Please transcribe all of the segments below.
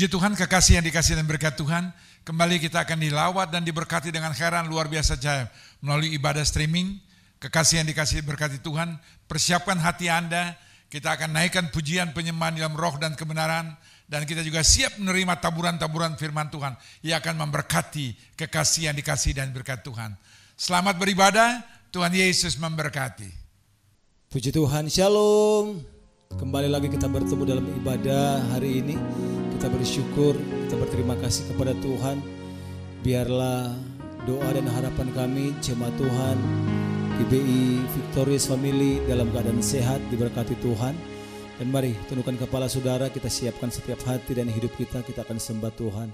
Puji Tuhan, kekasih yang dikasih dan berkat Tuhan, kembali kita akan dilawat dan diberkati dengan khairan luar biasa jaya melalui ibadah streaming. Kekasih yang dikasih berkati Tuhan, persiapkan hati Anda, kita akan naikkan pujian penyembahan dalam roh dan kebenaran, dan kita juga siap menerima taburan-taburan firman Tuhan yang akan memberkati kekasih yang dikasih dan berkat Tuhan. Selamat beribadah, Tuhan Yesus memberkati. Puji Tuhan, shalom. Kembali lagi kita bertemu dalam ibadah hari ini. Kita bersyukur, kita berterima kasih kepada Tuhan. Biarlah doa dan harapan kami, jemaat Tuhan, GBI Victorious Family dalam keadaan sehat, diberkati Tuhan. Dan mari tundukkan kepala saudara, kita siapkan setiap hati dan hidup kita akan sembah Tuhan.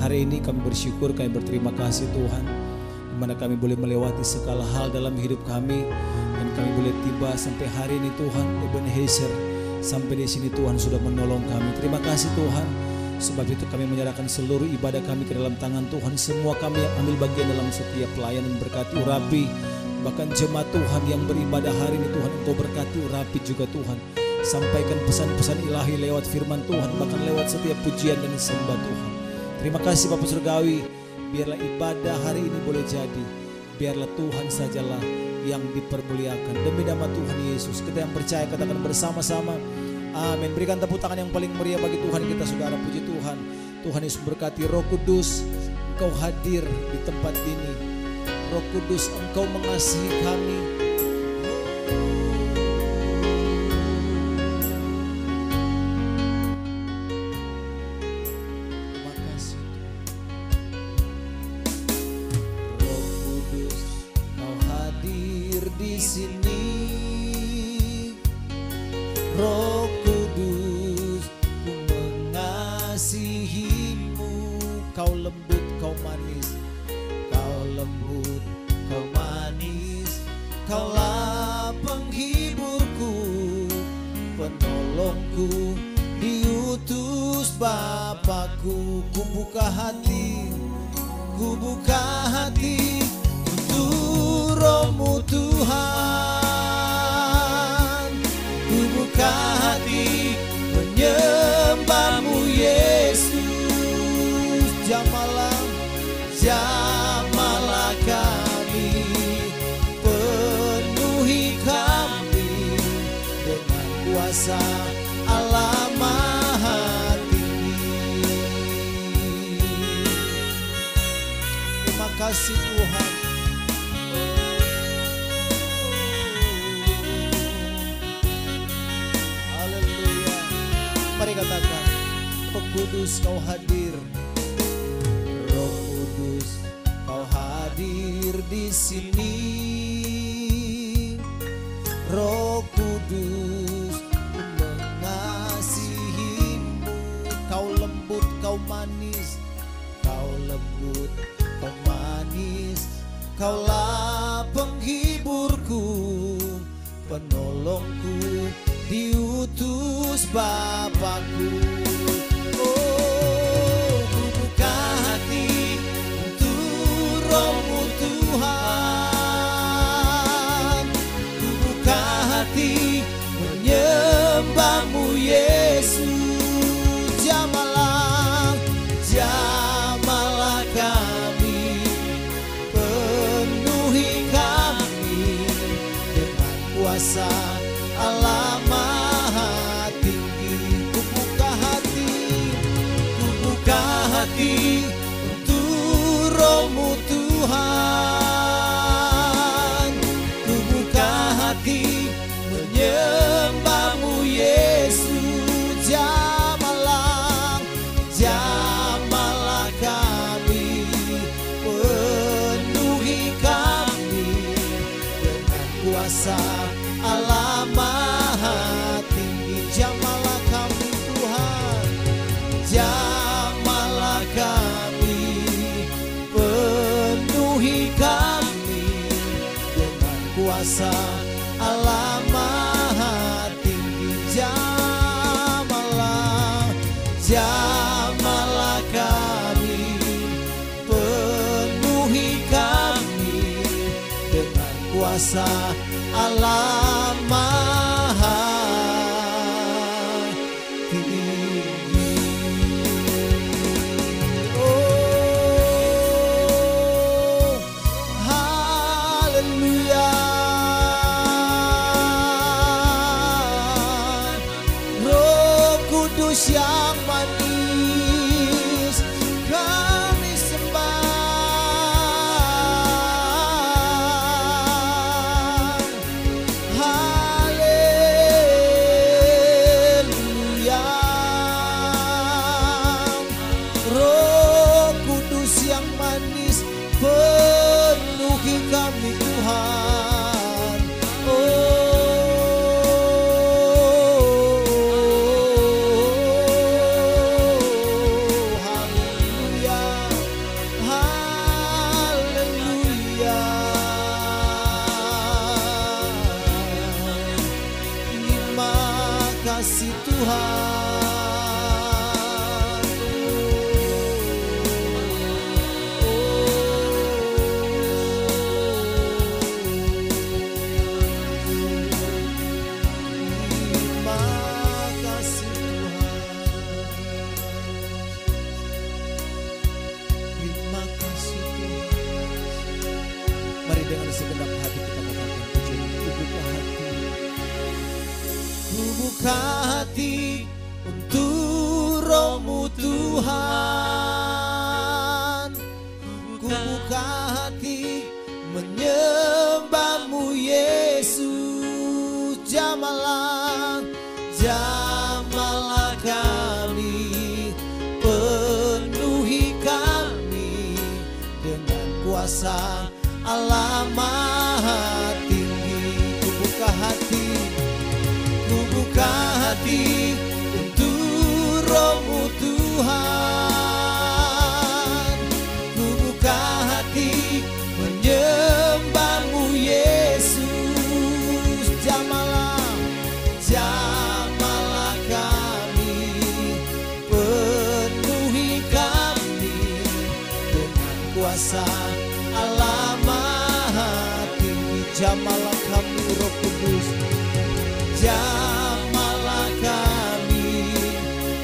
Hari ini kami bersyukur, kami berterima kasih Tuhan, di mana kami boleh melewati segala hal dalam hidup kami, dan kami boleh tiba sampai hari ini Tuhan. Ebenezer, sampai di sini Tuhan sudah menolong kami. Terima kasih Tuhan. Sebab itu kami menyerahkan seluruh ibadah kami ke dalam tangan Tuhan. Semua kami yang ambil bagian dalam setiap pelayanan, berkati urapi. Bahkan jemaat Tuhan yang beribadah hari ini Tuhan, Engkau berkati urapi juga Tuhan. Sampaikan pesan-pesan ilahi lewat firman Tuhan, bahkan lewat setiap pujian dan sembah Tuhan. Terima kasih Bapa Surgawi. Biarlah ibadah hari ini boleh jadi. Biarlah Tuhan sajalah yang dipermuliakan. Demi nama Tuhan Yesus, kita yang percaya katakan bersama-sama amin. Berikan tepuk tangan yang paling meriah bagi Tuhan kita, saudara. Puji Tuhan. Tuhan Yesus berkati. Roh Kudus, Engkau hadir di tempat ini. Roh Kudus, Engkau mengasihi kami. Terima kasih. Roh Kudus, Engkau hadir di sini. Roh Kudus, ku mengasihimu. Kau lembut, kau manis. Kau lembut, kau manis. Kaulah penghiburku, penolongku, diutus Bapakku. Ku buka hati untuk Roh-Mu Tuhan. Ku buka hati menyembah-Mu Yesus. Jamahlah kami, penuhi kami dengan kuasa Allah Maha Tinggi. Terima kasih Tuhan. Haleluya. Mari katakan, Roh Kudus Kau hadir. Roh Kudus, Kau hadir di sini. Roh Kudus, ku mengasihimu. Kau lembut, kau manis. Kau lembut, kau manis. Kaulah penghiburku, penolongku, diutus Bapakku. Roh-Mu Tuhan, ku buka hati menyembah-Mu Yesus. Jamahlah kami, penuhi kami dengan kuasa Allah Maha Tinggi. Ku buka hati untuk Roh-Mu Tuhan. Ku buka hati menyembah-Mu Yesus. Jamahlah kami, penuhi kami dengan kuasa Allah Maha Tinggi. Jamahlah kami Tuhan. Jamahlah kami, penuhi kami dengan kuasa Allah Maha Tinggi. Jamahlah kami, penuhi kami dengan kuasa Allah Maha Tinggi. manis penuhi kami Tuhan. Haleluya, haleluya. Terima kasih Tuhan. Dengan segenap hati kita katakan pujian, ku buka hati untuk Roh-Mu Tuhan. Ku buka hati menyembah-Mu Yesus. Jamalah, jamalah kami, penuhi kami dengan kuasa Allah Maha Tinggi. Ku buka hati untuk Roh-Mu Tuhan. Ku buka hati menyembah-Mu Yesus. Jamalah, jamalah kami, penuhi kami dengan kuasa Allah Maha Tinggi. Jamalah kami Roh Kudus, jamalah kami,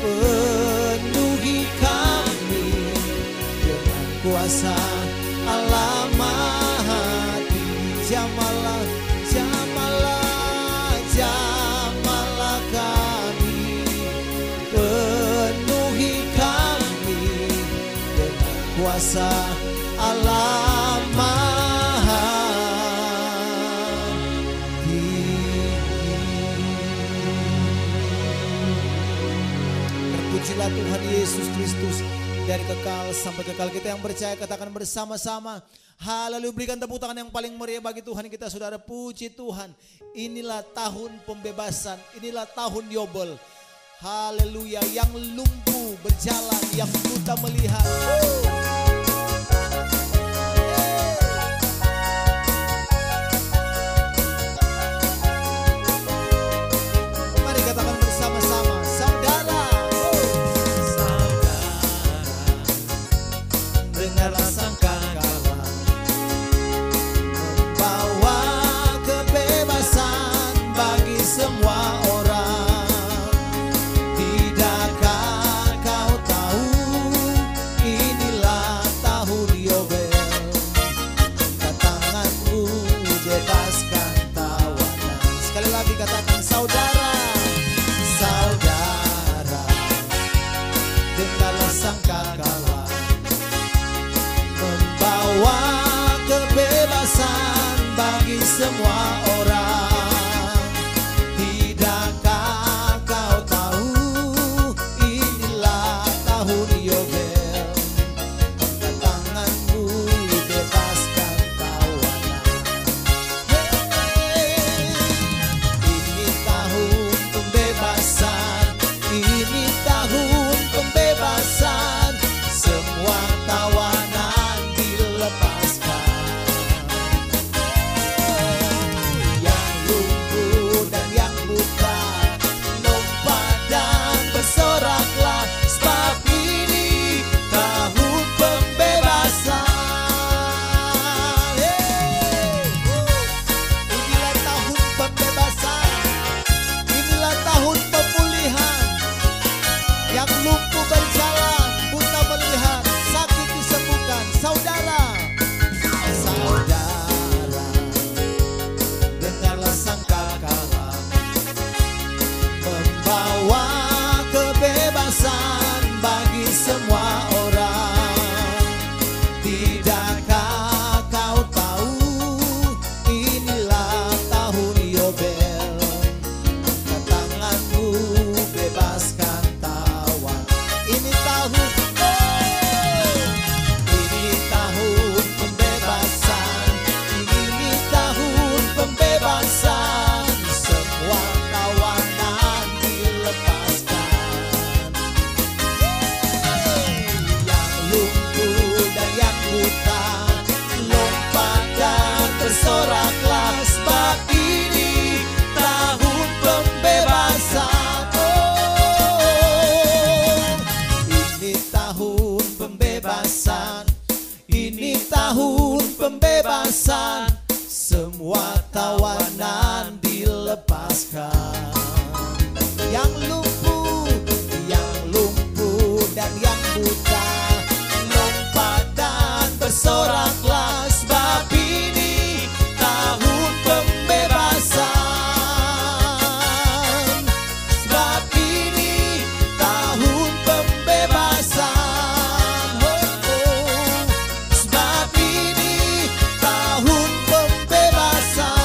penuhi kami dengan kuasa Allah Maha Tinggi. Jamalah, jamalah, jamalah kami, penuhi kami dengan kuasa Allah Maha Tinggi. Terpujilah Tuhan Yesus Kristus dari kekal sampai kekal. Kita yang percaya katakan bersama-sama haleluya. Berikan tepuk tangan yang paling meriah bagi Tuhan kita, saudara. Puji Tuhan. Inilah tahun pembebasan, inilah tahun Yobel. Haleluya. Yang lumpuh berjalan, yang buta melihat. Semua orang, tidakkah kau tahu inilah tahun Yobel? Angkat tanganmu, bebaskan tawanan. Sekali lagi katakan saudara, saudara, dengarlah sangkakala, tahun pembebasan, semua tawanan dilepaskan. Yang lumpuh dan yang buta, lompat dan bersoraklah, sebab ini tahun pembebasan. Sebab ini tahun pembebasan. Oh, oh. Sebab ini tahun pembebasan.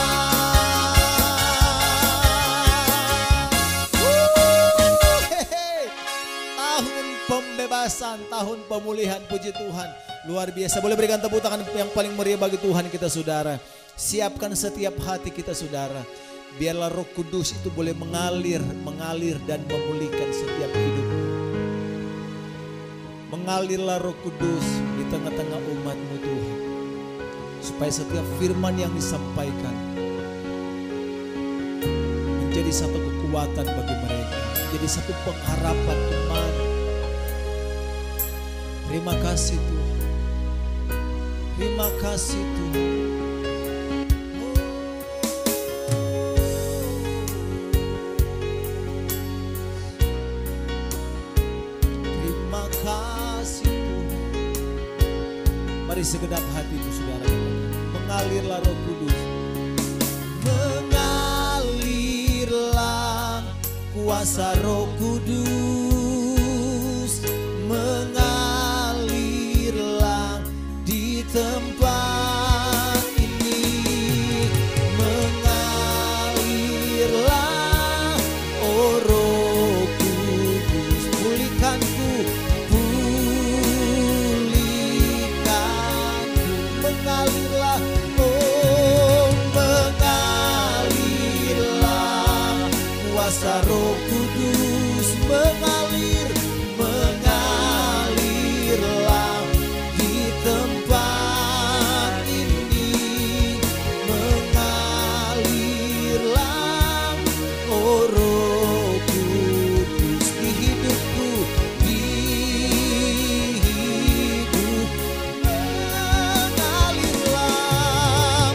Tahun pembebasan, tahun pemulihan, puji Tuhan. Luar biasa. Boleh berikan tepuk tangan yang paling meriah bagi Tuhan kita, saudara. Siapkan setiap hati kita, saudara. Biarlah Roh Kudus itu boleh mengalir dan memulihkan setiap hidup. Mengalirlah Roh Kudus di tengah-tengah umat-Mu, Tuhan. Supaya setiap firman yang disampaikan menjadi satu kekuatan bagi mereka, menjadi satu pengharapan iman. Terima kasih Tuhan. Terima kasih Tuhan. Terima kasih Tuhan. Mari segenap hatimu, saudara. Mengalirlah Roh Kudus. Mengalirlah kuasa Roh Kudus. Mengalirlah di tempat ini. Mengalirlah, oh Roh Kudus. Pulihkanku, pulihkanku. Mengalirlah, oh mengalirlah kuasa Roh Kudus. Mengalir, mengalirlah di tempat ini. Mengalirlah, oh Roh Kudus, di hidupku, di hidup. Mengalirlah,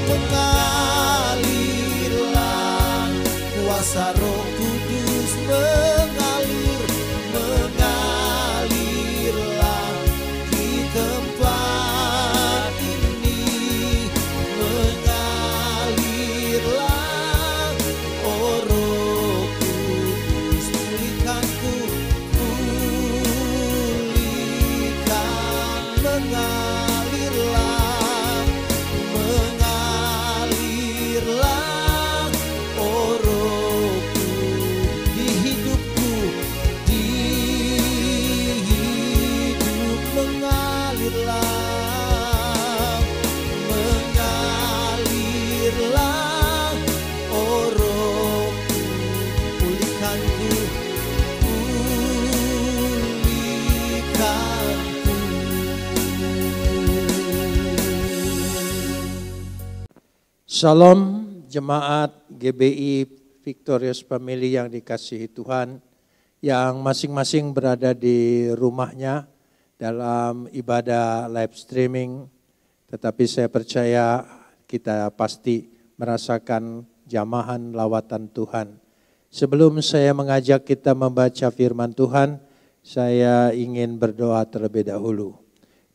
mengalirlah kuasa Roh Kudus. Mengalir, mengalirlah di tempat ini. Mengalirlah, oh Roh Kudus. Pulihkanku, pulihkan. Mengalirlah, mengalirlah, oh Roh Kudus, di hidupku, di hidup. Mengalirlah, mengalirlah, oh Roh Kudus. Pulihkanku, pulihkanku. Shalom jemaat GBI Victorious Family yang dikasihi Tuhan, yang masing-masing berada di rumahnya dalam ibadah live streaming, tetapi saya percaya kita pasti merasakan jamahan lawatan Tuhan. Sebelum saya mengajak kita membaca firman Tuhan, saya ingin berdoa terlebih dahulu.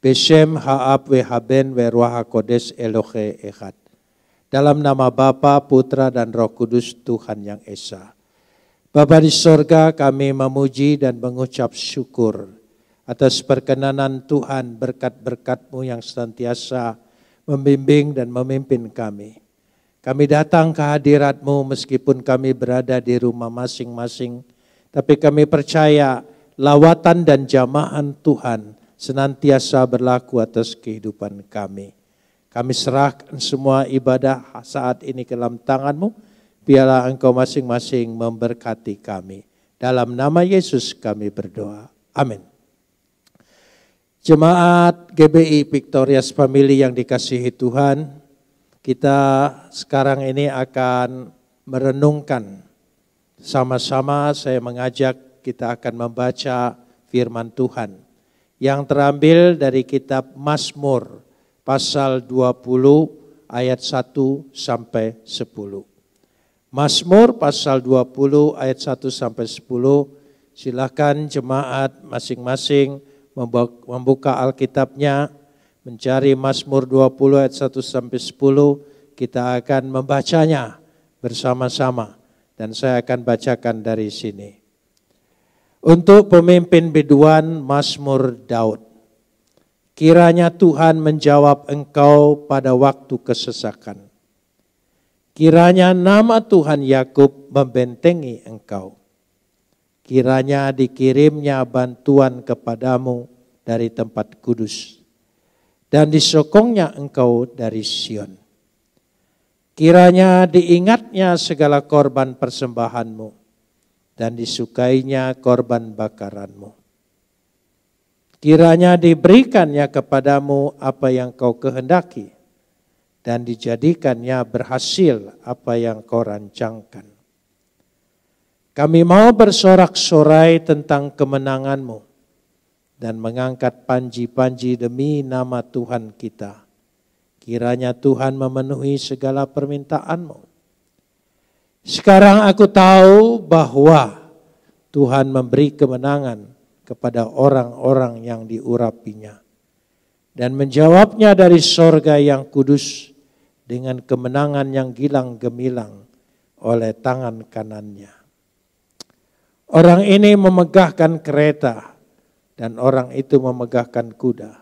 Beshem ha'ab wehaben weruah hakodes Elohe echad. Dalam nama Bapa, Putra, dan Roh Kudus, Tuhan yang Esa. Bapa di sorga, kami memuji dan mengucap syukur atas perkenanan Tuhan, berkat-berkat-Mu yang senantiasa membimbing dan memimpin kami. Kami datang ke hadirat-Mu meskipun kami berada di rumah masing-masing, tapi kami percaya lawatan dan jamahan Tuhan senantiasa berlaku atas kehidupan kami. Kami serahkan semua ibadah saat ini ke dalam tangan-Mu. Biarlah Engkau masing-masing memberkati kami. Dalam nama Yesus kami berdoa. Amin. Jemaat GBI Victorious Family yang dikasihi Tuhan, kita sekarang ini akan merenungkan sama-sama. Saya mengajak kita akan membaca firman Tuhan yang terambil dari kitab Mazmur pasal 20 ayat 1 sampai 10. Mazmur pasal 20 ayat 1 sampai 10. Silakan jemaat masing-masing membuka Alkitabnya, mencari Mazmur 20 ayat 1 sampai 10. Kita akan membacanya bersama-sama dan saya akan bacakan dari sini. Untuk pemimpin biduan, Mazmur Daud. Kiranya Tuhan menjawab engkau pada waktu kesesakan. Kiranya nama Tuhan Yakub membentengi engkau. Kiranya dikirimnya bantuan kepadamu dari tempat kudus. Dan disokongnya engkau dari Sion. Kiranya diingatnya segala korban persembahanmu. Dan disukainya korban bakaranmu. Kiranya diberikannya kepadamu apa yang kau kehendaki dan dijadikannya berhasil apa yang kau rancangkan. Kami mau bersorak-sorai tentang kemenanganmu dan mengangkat panji-panji demi nama Tuhan kita. Kiranya Tuhan memenuhi segala permintaanmu. Sekarang aku tahu bahwa Tuhan memberi kemenangan kepada orang-orang yang diurapinya. Dan menjawabnya dari sorga yang kudus dengan kemenangan yang gilang gemilang oleh tangan kanannya. Orang ini memegahkan kereta dan orang itu memegahkan kuda.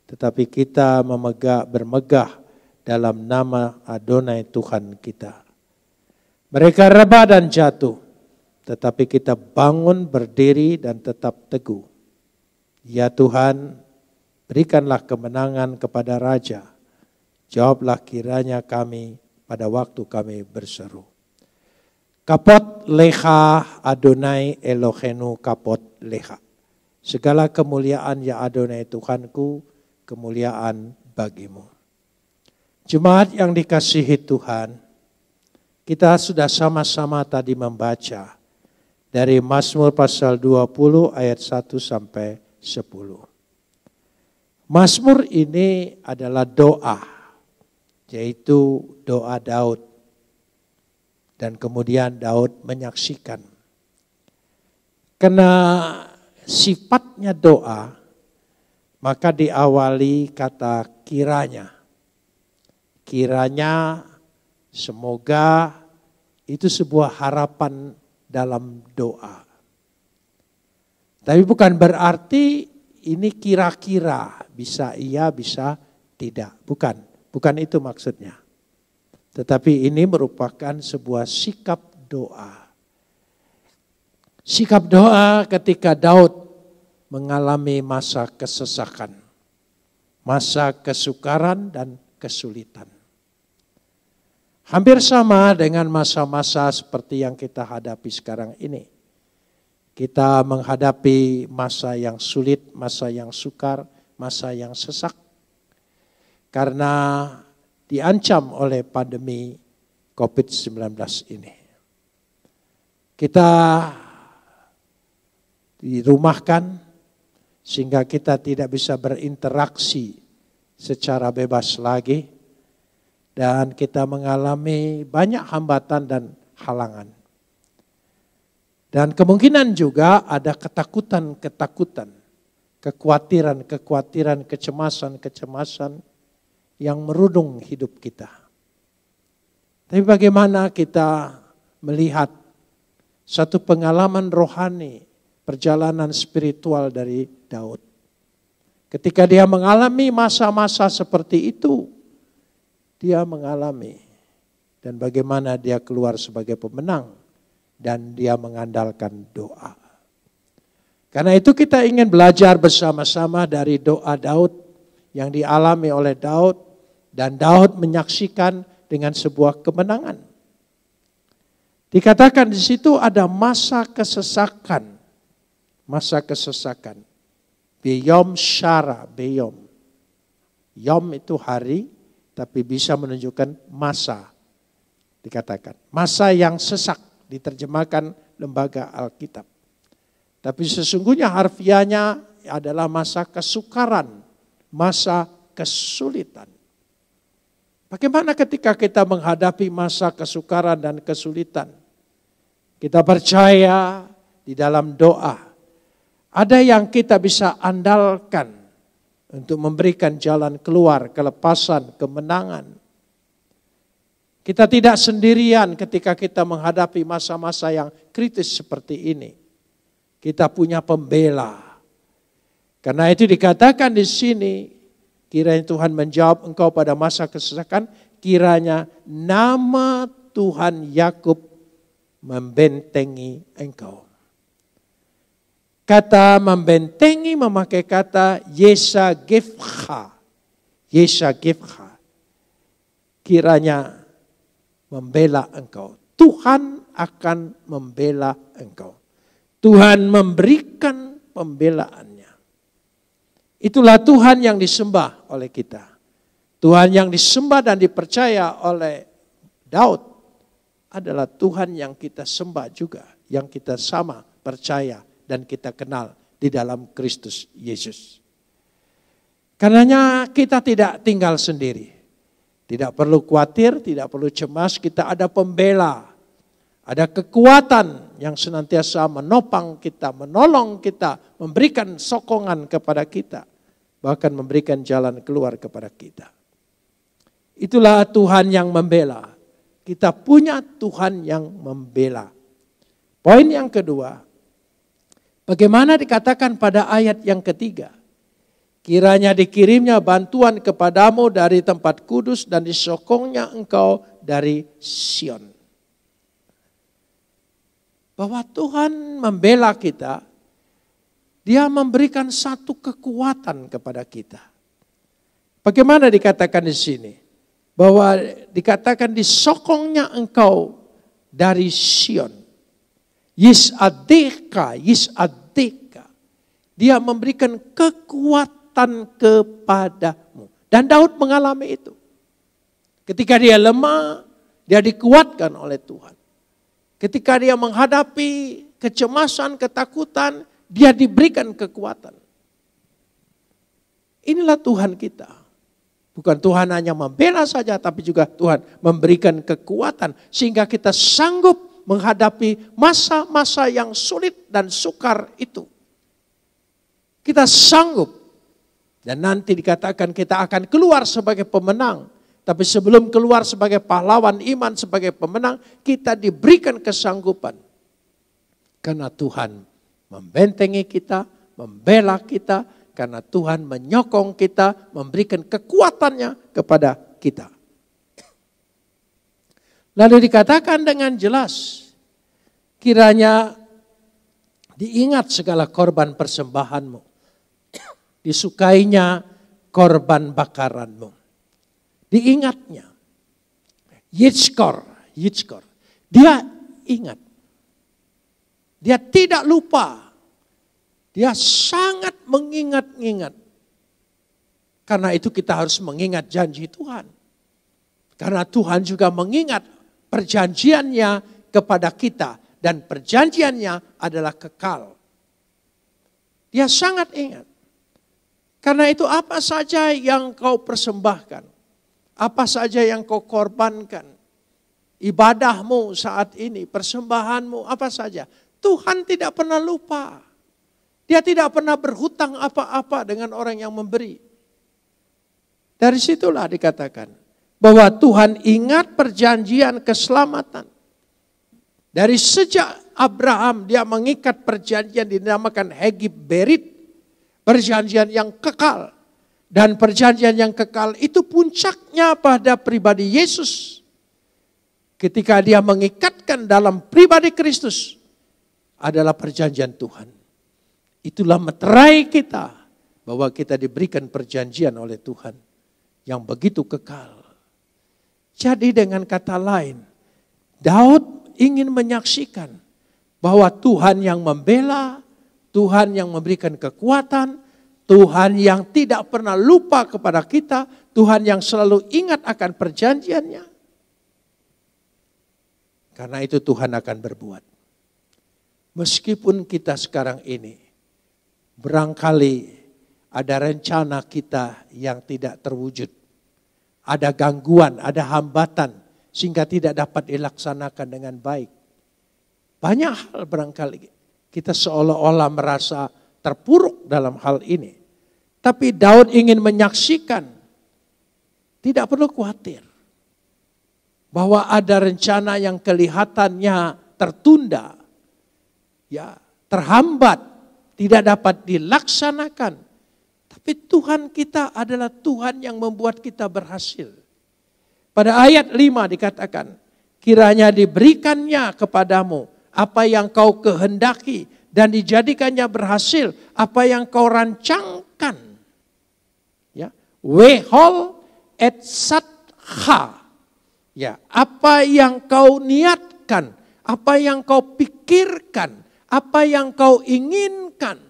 Tetapi kita bermegah dalam nama Adonai Tuhan kita. Mereka rebah dan jatuh. Tetapi kita bangun, berdiri, dan tetap teguh. Ya Tuhan, berikanlah kemenangan kepada Raja. Jawablah kiranya kami pada waktu kami berseru. Kapot lecha Adonai Elohenu kapot lecha. Segala kemuliaan ya Adonai Tuhanku, kemuliaan bagimu. Jemaat yang dikasihi Tuhan, kita sudah sama-sama tadi membaca dari Mazmur pasal 20 ayat 1 sampai 10. Mazmur ini adalah doa, yaitu doa Daud. Dan kemudian Daud menyaksikan. Karena sifatnya doa, maka diawali kata kiranya. Kiranya, semoga, itu sebuah harapan dalam doa. Tapi bukan berarti ini kira-kira, bisa iya, bisa tidak. Bukan itu maksudnya. Tetapi ini merupakan sebuah sikap doa. Sikap doa ketika Daud mengalami masa kesesakan, masa kesukaran dan kesulitan. Hampir sama dengan masa-masa seperti yang kita hadapi sekarang ini. Kita menghadapi masa yang sulit, masa yang sukar, masa yang sesak. Karena diancam oleh pandemi COVID-19 ini. Kita dirumahkan sehingga kita tidak bisa berinteraksi secara bebas lagi. Dan kita mengalami banyak hambatan dan halangan. Dan kemungkinan juga ada ketakutan-ketakutan, kekhawatiran-kekhawatiran, kecemasan-kecemasan yang merudung hidup kita. Tapi bagaimana kita melihat satu pengalaman rohani, perjalanan spiritual dari Daud. Ketika dia mengalami masa-masa seperti itu, dia mengalami dan bagaimana dia keluar sebagai pemenang dan dia mengandalkan doa. Karena itu kita ingin belajar bersama-sama dari doa Daud yang dialami oleh Daud dan Daud menyaksikan dengan sebuah kemenangan. Dikatakan di situ ada masa kesesakan. Masa kesesakan. Beyom syara, beyom. Yom itu hari, tapi bisa menunjukkan masa, dikatakan. Masa yang sesak, diterjemahkan lembaga Alkitab. Tapi sesungguhnya harfiahnya adalah masa kesukaran, masa kesulitan. Bagaimana ketika kita menghadapi masa kesukaran dan kesulitan? Kita percaya di dalam doa ada yang kita bisa andalkan untuk memberikan jalan keluar, kelepasan, kemenangan. Kita tidak sendirian ketika kita menghadapi masa-masa yang kritis seperti ini. Kita punya pembela. Karena itu dikatakan di sini, kiranya Tuhan menjawab engkau pada masa kesesakan, kiranya nama Tuhan Yakub membentengi engkau. Kata membentengi memakai kata Yesagifha. Yesagifha. Kiranya membela engkau. Tuhan akan membela engkau. Tuhan memberikan pembelaannya. Itulah Tuhan yang disembah oleh kita. Tuhan yang disembah dan dipercaya oleh Daud adalah Tuhan yang kita sembah juga. Yang kita sama percaya dan kita kenal di dalam Kristus Yesus. Karenanya kita tidak tinggal sendiri. Tidak perlu khawatir, tidak perlu cemas, kita ada pembela. Ada kekuatan yang senantiasa menopang kita, menolong kita, memberikan sokongan kepada kita. Bahkan memberikan jalan keluar kepada kita. Itulah Tuhan yang membela. Kita punya Tuhan yang membela. Poin yang kedua, bagaimana dikatakan pada ayat yang ketiga? Kiranya dikirimnya bantuan kepadamu dari tempat kudus dan disokongnya engkau dari Sion. Bahwa Tuhan membela kita, Dia memberikan satu kekuatan kepada kita. Bagaimana dikatakan di sini? Bahwa dikatakan disokongnya engkau dari Sion. Yisadeka. Dia memberikan kekuatan kepadamu. Dan Daud mengalami itu. Ketika dia lemah, dia dikuatkan oleh Tuhan. Ketika dia menghadapi kecemasan, ketakutan, dia diberikan kekuatan. Inilah Tuhan kita. Bukan Tuhan hanya membela saja, tapi juga Tuhan memberikan kekuatan. Sehingga kita sanggup menghadapi masa-masa yang sulit dan sukar itu. Kita sanggup. Dan nanti dikatakan kita akan keluar sebagai pemenang. Tapi sebelum keluar sebagai pahlawan iman, sebagai pemenang, kita diberikan kesanggupan. Karena Tuhan membentengi kita, membela kita, karena Tuhan menyokong kita, memberikan kekuatannya kepada kita. Lalu dikatakan dengan jelas, kiranya diingat segala korban persembahanmu. Disukainya korban bakaranmu. Diingatnya. Yitzkor. Dia ingat. Dia tidak lupa. Dia sangat mengingat-ingat. Karena itu kita harus mengingat janji Tuhan. Karena Tuhan juga mengingat perjanjiannya kepada kita. Dan perjanjiannya adalah kekal. Dia sangat ingat. Karena itu apa saja yang kau persembahkan. Apa saja yang kau korbankan. Ibadahmu saat ini, persembahanmu, apa saja. Tuhan tidak pernah lupa. Dia tidak pernah berhutang apa-apa dengan orang yang memberi. Dari situlah dikatakan bahwa Tuhan ingat perjanjian keselamatan. Dari sejak Abraham dia mengikat perjanjian dinamakan Hegib Berit. Perjanjian yang kekal. Dan perjanjian yang kekal itu puncaknya pada pribadi Yesus. Ketika dia mengikatkan dalam pribadi Kristus adalah perjanjian Tuhan. Itulah meterai kita bahwa kita diberikan perjanjian oleh Tuhan yang begitu kekal. Jadi dengan kata lain, Daud ingin menyaksikan bahwa Tuhan yang membela, Tuhan yang memberikan kekuatan, Tuhan yang tidak pernah lupa kepada kita, Tuhan yang selalu ingat akan perjanjiannya. Karena itu Tuhan akan berbuat. Meskipun kita sekarang ini barangkali ada rencana kita yang tidak terwujud. Ada gangguan, ada hambatan sehingga tidak dapat dilaksanakan dengan baik. Banyak hal barangkali kita seolah-olah merasa terpuruk dalam hal ini. Tapi Daud ingin menyaksikan, tidak perlu khawatir bahwa ada rencana yang kelihatannya tertunda, ya, terhambat, tidak dapat dilaksanakan. Tapi Tuhan kita adalah Tuhan yang membuat kita berhasil. Pada ayat 5 dikatakan, kiranya diberikannya kepadamu apa yang kau kehendaki dan dijadikannya berhasil apa yang kau rancangkan. Ya, wehol et satha. Ya, apa yang kau niatkan, apa yang kau pikirkan, apa yang kau inginkan.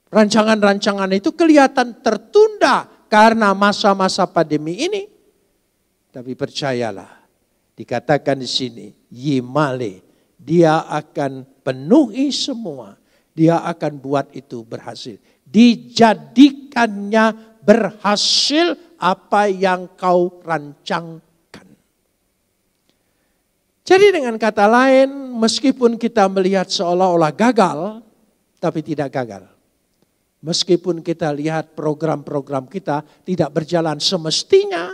Rancangan-rancangan itu kelihatan tertunda karena masa-masa pandemi ini. Tapi percayalah, dikatakan di sini, Yimale, dia akan penuhi semua. Dia akan buat itu berhasil. Dijadikannya berhasil apa yang kau rancangkan. Jadi dengan kata lain, meskipun kita melihat seolah-olah gagal, tapi tidak gagal. Meskipun kita lihat program-program kita tidak berjalan semestinya,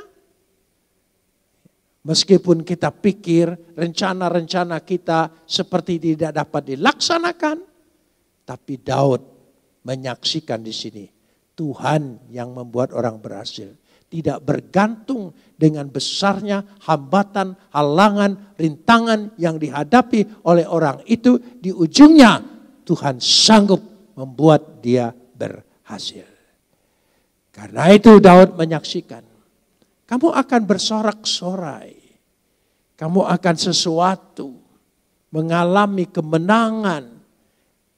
meskipun kita pikir rencana-rencana kita seperti tidak dapat dilaksanakan, tapi Daud menyaksikan di sini Tuhan yang membuat orang berhasil. Tidak bergantung dengan besarnya hambatan, halangan, rintangan yang dihadapi oleh orang itu. Di ujungnya Tuhan sanggup membuat dia berhasil. Karena itu Daud menyaksikan, kamu akan bersorak-sorai. Kamu akan sesuatu, mengalami kemenangan.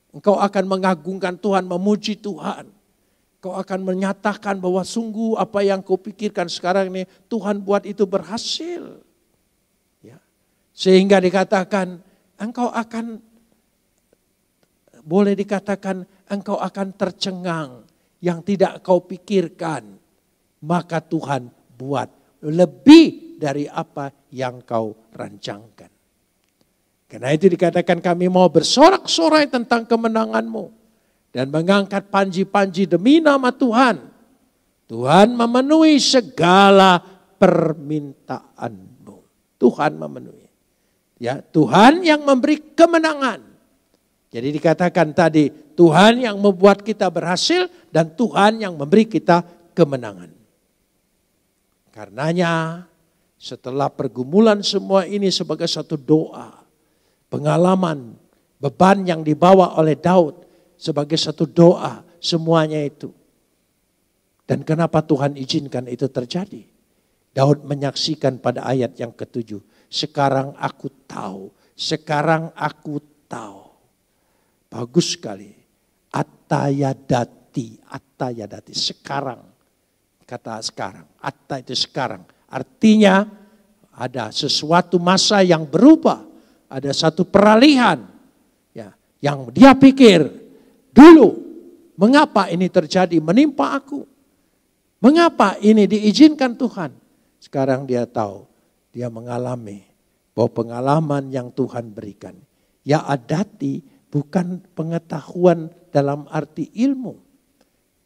Engkau akan mengagungkan Tuhan, memuji Tuhan. Kau akan menyatakan bahwa sungguh apa yang kau pikirkan sekarang ini Tuhan buat itu berhasil. Ya. Sehingga dikatakan engkau akan, boleh dikatakan engkau akan tercengang yang tidak kau pikirkan. Maka Tuhan buat lebih dari apa yang kau rancangkan. Karena itu dikatakan kami mau bersorak-sorai tentang kemenanganmu. Dan mengangkat panji-panji demi nama Tuhan. Tuhan memenuhi segala permintaanmu. Tuhan memenuhi. Ya, Tuhan yang memberi kemenangan. Jadi dikatakan tadi, Tuhan yang membuat kita berhasil dan Tuhan yang memberi kita kemenangan. Karenanya setelah pergumulan semua ini sebagai satu doa, pengalaman, beban yang dibawa oleh Daud sebagai satu doa semuanya itu. Dan kenapa Tuhan izinkan itu terjadi? Daud menyaksikan pada ayat yang ke-7. Sekarang aku tahu. Sekarang aku tahu. Bagus sekali. Atayadati. Atayadati. Sekarang. Kata sekarang. Atta itu sekarang. Artinya ada sesuatu masa yang berubah. Ada satu peralihan. Ya, yang dia pikir. Dulu, mengapa ini terjadi menimpa aku? Mengapa ini diizinkan Tuhan? Sekarang dia tahu, dia mengalami bahwa pengalaman yang Tuhan berikan. Ya adati bukan pengetahuan dalam arti ilmu.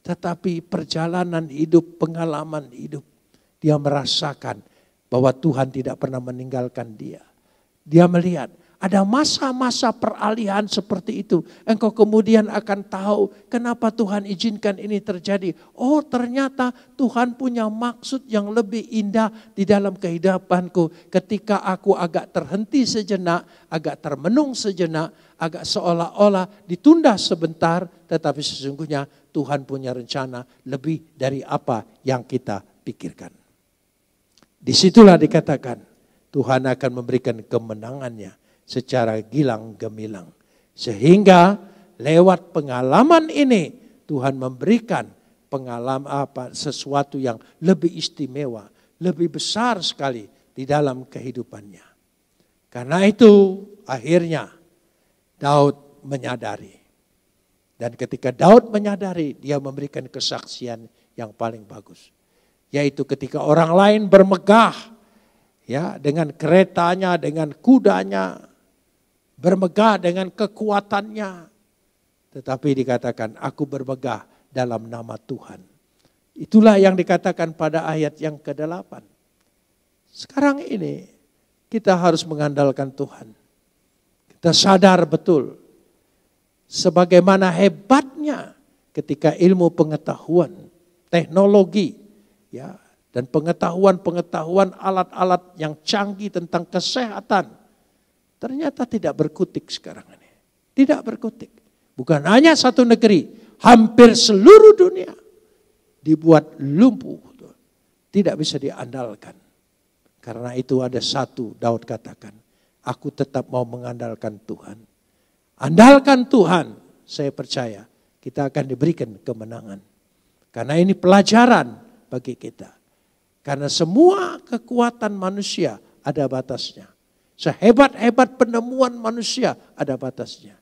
Tetapi perjalanan hidup, pengalaman hidup. Dia merasakan bahwa Tuhan tidak pernah meninggalkan dia. Dia melihat. Ada masa-masa peralihan seperti itu. Engkau kemudian akan tahu kenapa Tuhan izinkan ini terjadi. Oh ternyata Tuhan punya maksud yang lebih indah di dalam kehidupanku. Ketika aku agak terhenti sejenak, agak termenung sejenak, agak seolah-olah ditunda sebentar. Tetapi sesungguhnya Tuhan punya rencana lebih dari apa yang kita pikirkan. Disitulah dikatakan Tuhan akan memberikan kemenangannya secara gilang gemilang. Sehingga lewat pengalaman ini Tuhan memberikan pengalaman sesuatu yang lebih istimewa, lebih besar sekali di dalam kehidupannya. Karena itu akhirnya Daud menyadari Dan ketika Daud menyadari, dia memberikan kesaksian yang paling bagus. Yaitu ketika orang lain bermegah, ya, dengan keretanya, dengan kudanya, bermegah dengan kekuatannya. Tetapi dikatakan, aku bermegah dalam nama Tuhan. Itulah yang dikatakan pada ayat yang ke-8. Sekarang ini kita harus mengandalkan Tuhan. Kita sadar betul sebagaimana hebatnya ketika ilmu pengetahuan, teknologi, ya, dan pengetahuan alat-alat yang canggih tentang kesehatan ternyata tidak berkutik sekarang ini. Tidak berkutik. Bukan hanya satu negeri, hampir seluruh dunia dibuat lumpuh. Tidak bisa diandalkan. Karena itu ada satu, Daud katakan, aku tetap mau mengandalkan Tuhan. Andalkan Tuhan, saya percaya kita akan diberikan kemenangan. Karena ini pelajaran bagi kita. Karena semua kekuatan manusia ada batasnya. Sehebat-hebat penemuan manusia ada batasnya.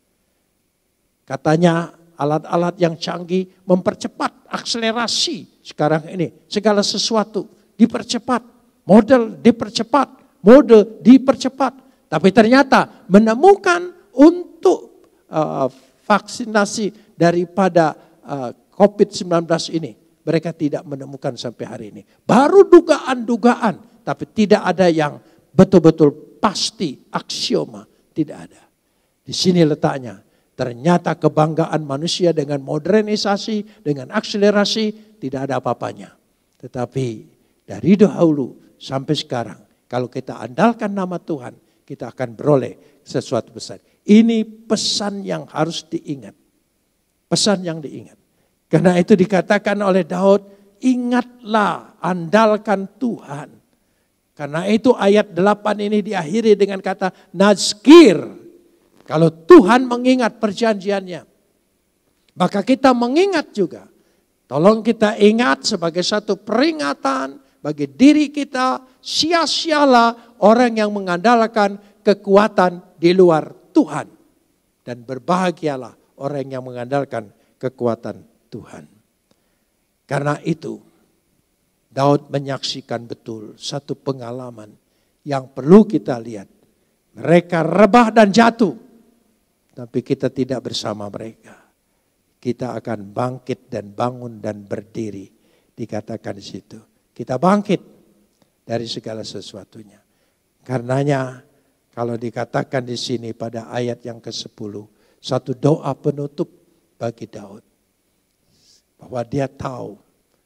Katanya alat-alat yang canggih mempercepat akselerasi sekarang ini. Segala sesuatu dipercepat, model dipercepat, mode dipercepat. Tapi ternyata menemukan untuk vaksinasi daripada COVID-19 ini, mereka tidak menemukan sampai hari ini. Baru dugaan-dugaan, tapi tidak ada yang betul-betul pasti, aksioma, tidak ada. Di sini letaknya. Ternyata kebanggaan manusia dengan modernisasi, dengan akselerasi, tidak ada apa-apanya. Tetapi dari dahulu sampai sekarang, kalau kita andalkan nama Tuhan, kita akan beroleh sesuatu besar. Ini pesan yang harus diingat. Pesan yang diingat. Karena itu dikatakan oleh Daud, ingatlah, andalkan Tuhan. Karena itu ayat 8 ini diakhiri dengan kata nazkir. Kalau Tuhan mengingat perjanjiannya, maka kita mengingat juga. Tolong kita ingat sebagai satu peringatan bagi diri kita, sia-sialah orang yang mengandalkan kekuatan di luar Tuhan. Dan berbahagialah orang yang mengandalkan kekuatan Tuhan. Karena itu, Daud menyaksikan betul satu pengalaman yang perlu kita lihat. Mereka rebah dan jatuh. Tapi kita tidak bersama mereka. Kita akan bangkit dan bangun dan berdiri. Dikatakan di situ. Kita bangkit dari segala sesuatunya. Karenanya kalau dikatakan di sini pada ayat yang ke-10. Satu doa penutup bagi Daud. Bahwa dia tahu.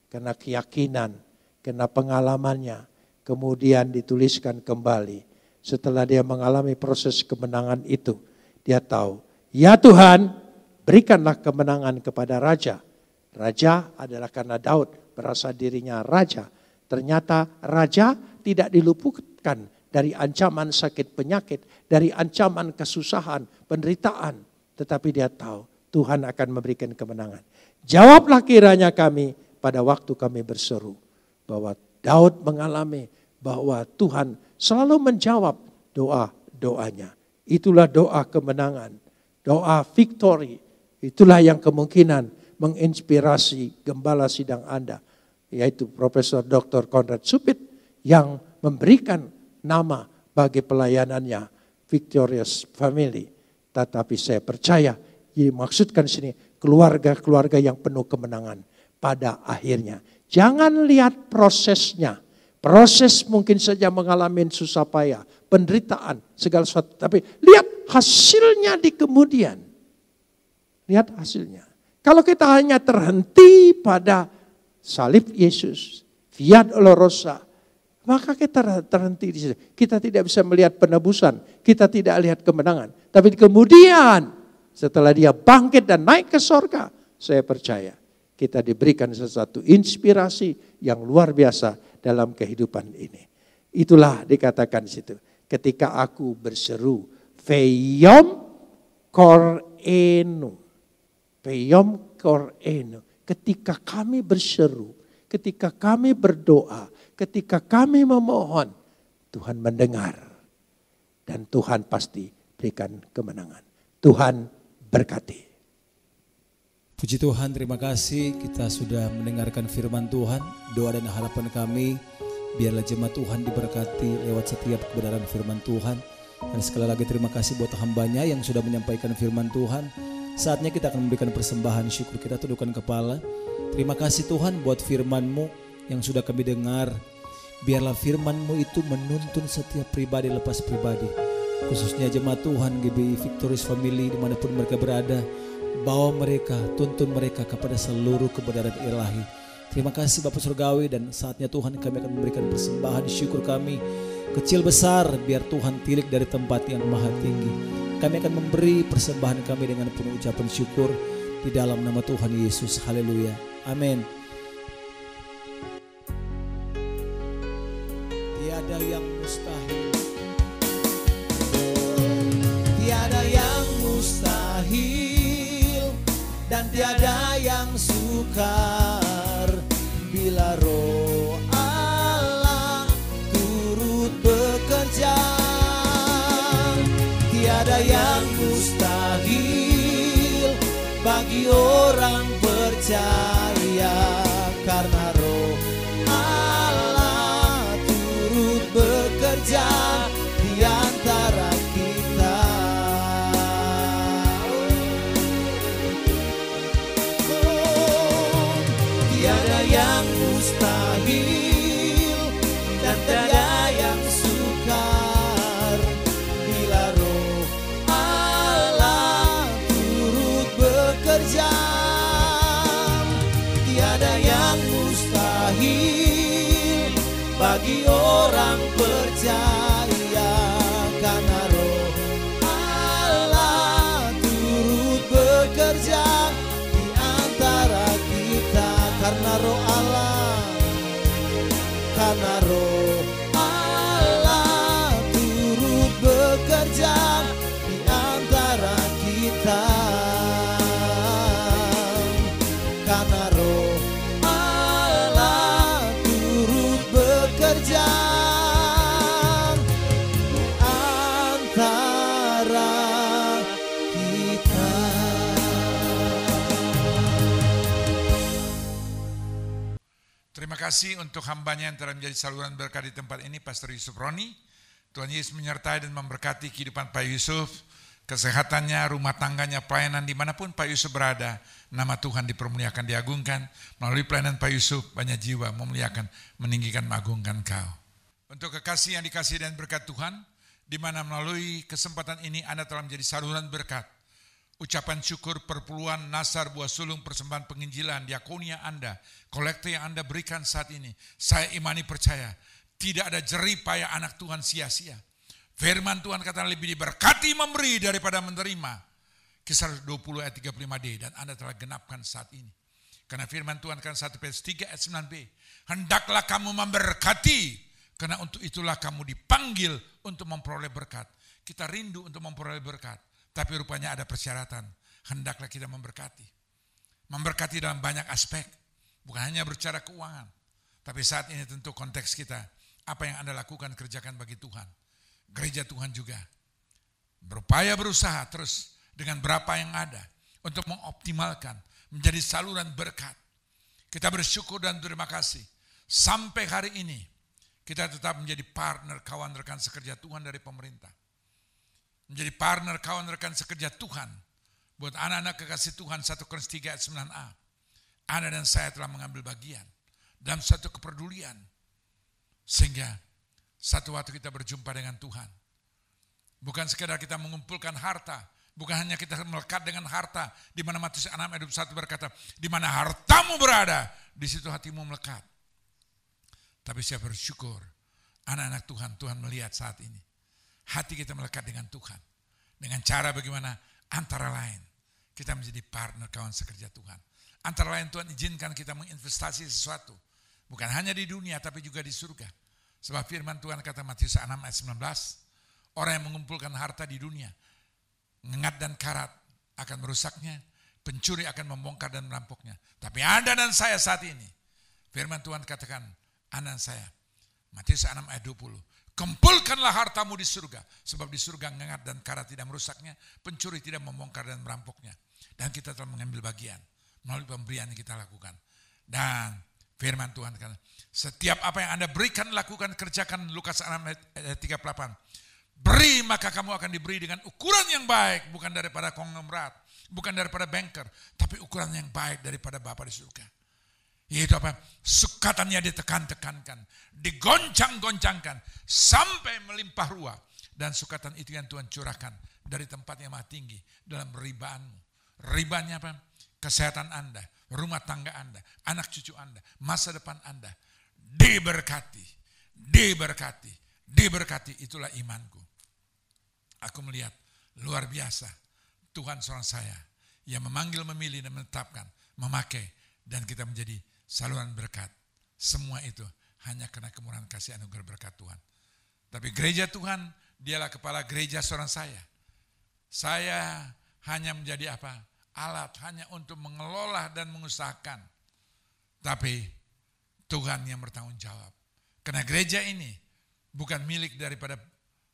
Karena keyakinan. Karena pengalamannya. Kemudian dituliskan kembali. Setelah dia mengalami proses kemenangan itu. Dia tahu, ya Tuhan, berikanlah kemenangan kepada raja. Raja adalah karena Daud merasa dirinya raja. Ternyata raja tidak diluputkan dari ancaman sakit penyakit, dari ancaman kesusahan, penderitaan. Tetapi dia tahu Tuhan akan memberikan kemenangan. Jawablah kiranya kami pada waktu kami berseru. Bahwa Daud mengalami bahwa Tuhan selalu menjawab doa-doanya. Itulah doa kemenangan, doa victory. Itulah yang kemungkinan menginspirasi gembala sidang Anda. Yaitu Profesor Dr. Conrad Supit yang memberikan nama bagi pelayanannya Victorious Family. Tetapi saya percaya, dimaksudkan sini keluarga-keluarga yang penuh kemenangan pada akhirnya. Jangan lihat prosesnya. Proses mungkin saja mengalami susah payah, penderitaan, segala sesuatu. Tapi lihat hasilnya di kemudian. Lihat hasilnya. Kalau kita hanya terhenti pada salib Yesus, Via Dolorosa, maka kita terhenti di situ. Kita tidak bisa melihat penebusan, kita tidak lihat kemenangan. Tapi kemudian setelah dia bangkit dan naik ke sorga, saya percaya kita diberikan sesuatu inspirasi yang luar biasa dalam kehidupan ini. Itulah dikatakan di situ. Ketika aku berseru, Veyom korenu. Veyom korenu. Ketika kami berseru, ketika kami berdoa, ketika kami memohon, Tuhan mendengar. Dan Tuhan pasti berikan kemenangan. Tuhan berkati. Puji Tuhan, terima kasih kita sudah mendengarkan firman Tuhan. Doa dan harapan kami, biarlah jemaat Tuhan diberkati lewat setiap kebenaran firman Tuhan. Dan sekali lagi terima kasih buat hambanya yang sudah menyampaikan firman Tuhan. Saatnya kita akan memberikan persembahan syukur, kita tundukkan kepala. Terima kasih Tuhan buat firman-Mu yang sudah kami dengar. Biarlah firman-Mu itu menuntun setiap pribadi lepas pribadi. Khususnya jemaat Tuhan GBI Victorious Family dimanapun mereka berada. Bawa mereka, tuntun mereka kepada seluruh kebenaran ilahi. Terima kasih Bapak Surgawi, dan saatnya Tuhan kami akan memberikan persembahan syukur kami. Kecil besar biar Tuhan tilik dari tempat yang maha tinggi. Kami akan memberi persembahan kami dengan penuh ucapan syukur di dalam nama Tuhan Yesus. Haleluya. Amin. Tiada yang mustahil. Tiada yang mustahil. Dan tiada yang sukar bila Roh Allah turut bekerja. Tiada yang mustahil bagi orang percaya, karena Roh Allah turut bekerja di antara kita. Yang mustahil dan tiada yang sukar bila Roh Allah turut bekerja. Tiada yang mustahil bagi orang percaya, karena Roh Allah turut bekerja di antara kita. Karena Roh Allah, karena Roh Allah turut bekerja di antara kita. Karena Roh Allah turut bekerja di antara kita. Terima kasih untuk hambanya yang telah menjadi saluran berkat di tempat ini, Pastor Yusuf Roni. Tuhan Yesus menyertai dan memberkati kehidupan Pak Yusuf, kesehatannya, rumah tangganya, pelayanan dimanapun Pak Yusuf berada. Nama Tuhan dipermuliakan, diagungkan. Melalui pelayanan Pak Yusuf, banyak jiwa memuliakan, meninggikan, mengagungkan Kau. Untuk kekasih yang dikasih dan berkat Tuhan, di mana melalui kesempatan ini Anda telah menjadi saluran berkat. Ucapan syukur, perpuluhan, nasar, buah sulung, persembahan penginjilan, diakonia Anda, kolekte yang Anda berikan saat ini. Saya imani percaya, tidak ada jerih payah anak Tuhan sia-sia. Firman Tuhan kata lebih diberkati memberi daripada menerima. Kisah 20 ayat 35D, dan Anda telah genapkan saat ini. Karena firman Tuhan kan 1 Petrus 3 ayat 9B. Hendaklah kamu memberkati, karena untuk itulah kamu dipanggil untuk memperoleh berkat. Kita rindu untuk memperoleh berkat. Tapi rupanya ada persyaratan, hendaklah kita memberkati. Memberkati dalam banyak aspek, bukan hanya berbicara keuangan. Tapi saat ini tentu konteks kita, apa yang Anda lakukan kerjakan bagi Tuhan. Gereja Tuhan juga berupaya berusaha terus dengan berapa yang ada untuk mengoptimalkan, menjadi saluran berkat. Kita bersyukur dan terima kasih. Sampai hari ini, kita tetap menjadi partner kawan rekan sekerja Tuhan dari pemerintah. Menjadi partner kawan rekan sekerja Tuhan buat anak-anak kekasih Tuhan 1 Korintus 3 ayat 9a. Anda dan saya telah mengambil bagian dalam satu kepedulian sehingga satu waktu kita berjumpa dengan Tuhan. Bukan sekedar kita mengumpulkan harta, bukan hanya kita melekat dengan harta, di mana Matius 6 ayat 21 berkata, di mana hartamu berada, di situ hatimu melekat. Tapi saya bersyukur anak-anak Tuhan, Tuhan melihat saat ini. Hati kita melekat dengan Tuhan. Dengan cara bagaimana? Antara lain, kita menjadi partner kawan sekerja Tuhan. Antara lain Tuhan izinkan kita menginvestasi sesuatu. Bukan hanya di dunia, tapi juga di surga. Sebab firman Tuhan kata Matius 6 ayat 19, orang yang mengumpulkan harta di dunia, ngengat dan karat akan merusaknya, pencuri akan membongkar dan merampoknya. Tapi Anda dan saya saat ini, firman Tuhan katakan, Anda dan saya, Matius 6 ayat 20, kumpulkanlah hartamu di surga, sebab di surga ngengat dan karat tidak merusaknya, pencuri tidak membongkar dan merampoknya. Dan kita telah mengambil bagian melalui pemberian yang kita lakukan. Dan firman Tuhan kata, setiap apa yang Anda berikan, lakukan, kerjakan. Lukas 6 ayat 38. Beri maka kamu akan diberi dengan ukuran yang baik, bukan daripada konglomerat, bukan daripada banker, tapi ukuran yang baik daripada Bapa di surga. Yaitu apa? Sukatannya ditekan-tekankan, digoncang-goncangkan sampai melimpah ruah. Dan sukatan itu yang Tuhan curahkan dari tempat yang maha tinggi dalam ribaanmu. Ribanya apa? Kesehatan Anda, rumah tangga Anda, anak cucu Anda, masa depan Anda diberkati, diberkati, diberkati. Itulah imanku. Aku melihat luar biasa Tuhan seorang saya yang memanggil, memilih dan menetapkan, memakai, dan kita menjadi saluran berkat. Semua itu hanya karena kemurahan kasih anugerah berkat Tuhan. Tapi gereja Tuhan, dialah kepala gereja seorang saya. Saya hanya menjadi apa? Alat hanya untuk mengelola dan mengusahakan. Tapi Tuhan yang bertanggung jawab. Karena gereja ini bukan milik daripada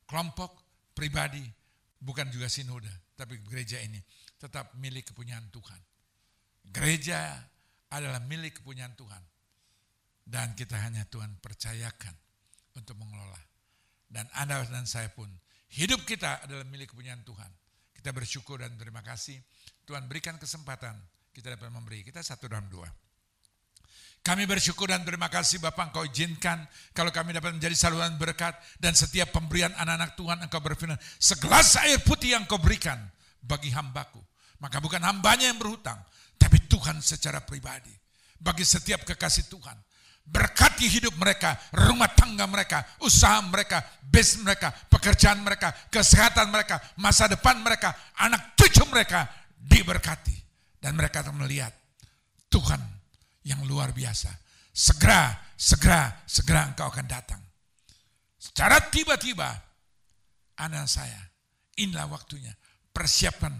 kelompok, pribadi, bukan juga sinode. Tapi gereja ini tetap milik kepunyaan Tuhan. Gereja adalah milik kepunyaan Tuhan. Dan kita hanya Tuhan percayakan untuk mengelola. Dan Anda dan saya pun, hidup kita adalah milik kepunyaan Tuhan. Kita bersyukur dan terima kasih. Tuhan berikan kesempatan kita dapat memberi. Kita satu dalam dua. Kami bersyukur dan terima kasih Bapak, Engkau izinkan kalau kami dapat menjadi saluran berkat. Dan setiap pemberian anak-anak Tuhan Engkau berfirman, segelas air putih yang Engkau berikan bagi hambaku. Maka bukan hambanya yang berhutang, tapi Tuhan secara pribadi. Bagi setiap kekasih Tuhan. Berkati hidup mereka, rumah tangga mereka, usaha mereka, bisnis mereka, pekerjaan mereka, kesehatan mereka, masa depan mereka, anak cucu mereka diberkati. Dan mereka akan melihat Tuhan yang luar biasa. Segera Engkau akan datang. Secara tiba-tiba, anak saya, inilah waktunya. Persiapkan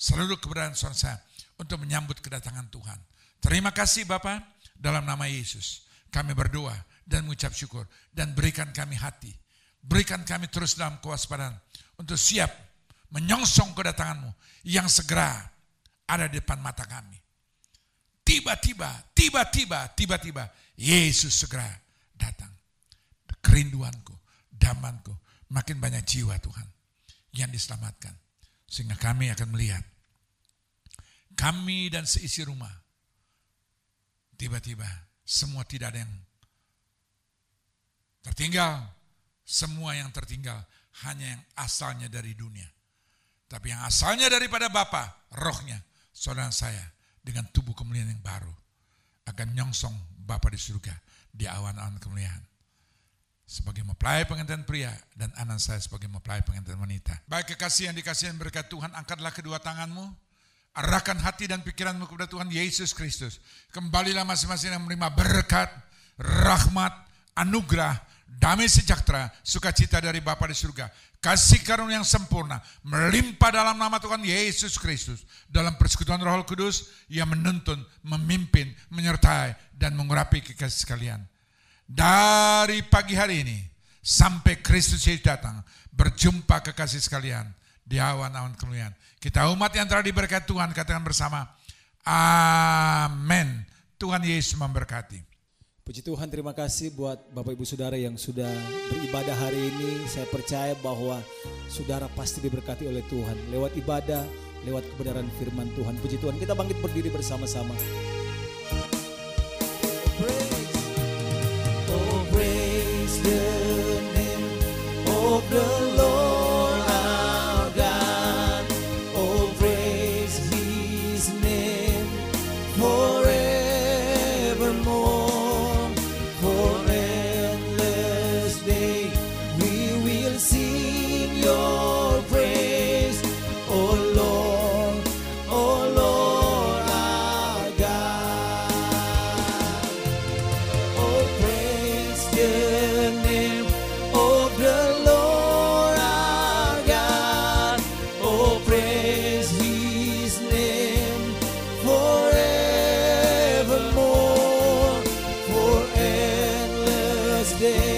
seluruh keberadaan saudara saya untuk menyambut kedatangan Tuhan. Terima kasih Bapak, dalam nama Yesus. Kami berdoa dan mengucap syukur dan berikan kami hati. Berikan kami terus dalam kewaspadaan untuk siap menyongsong kedatangan-Mu yang segera ada di depan mata kami. Tiba-tiba Yesus segera datang. Kerinduanku, damanku, makin banyak jiwa Tuhan yang diselamatkan. Sehingga kami akan melihat kami dan seisi rumah. Tiba-tiba semua tidak ada yang tertinggal. Semua yang tertinggal hanya yang asalnya dari dunia. Tapi yang asalnya daripada Bapa, rohnya, saudara saya dengan tubuh kemuliaan yang baru akan nyongsong Bapa di surga di awan-awan kemuliaan. Sebagai mempelai pengantin pria dan anak saya sebagai mempelai pengantin wanita. Baik kekasih yang dikasihi berkat Tuhan, angkatlah kedua tanganmu. Arahkan hati dan pikiranmu kepada Tuhan Yesus Kristus. Kembalilah masing-masing yang menerima berkat, rahmat, anugerah, damai sejahtera, sukacita dari Bapa di surga. Kasih karunia yang sempurna melimpah dalam nama Tuhan Yesus Kristus. Dalam persekutuan Roh Kudus yang menuntun, memimpin, menyertai dan mengurapi kekasih sekalian. Dari pagi hari ini sampai Kristus Yesus datang, berjumpa kekasih sekalian di awan-awan kemuliaan. Kita umat yang telah diberkati Tuhan, katakan bersama, amin. Tuhan Yesus memberkati. Puji Tuhan, terima kasih buat Bapak Ibu Saudara yang sudah beribadah hari ini. Saya percaya bahwa saudara pasti diberkati oleh Tuhan. Lewat ibadah, lewat kebenaran firman Tuhan. Puji Tuhan, kita bangkit berdiri bersama-sama. Oh, praise the name of the Lord our God. Oh, praise His name forevermore. For endless day we will sing your praise. Oh Lord our God. Oh, praise the name of the Lord our God. Oh, praise His name forevermore. For endless day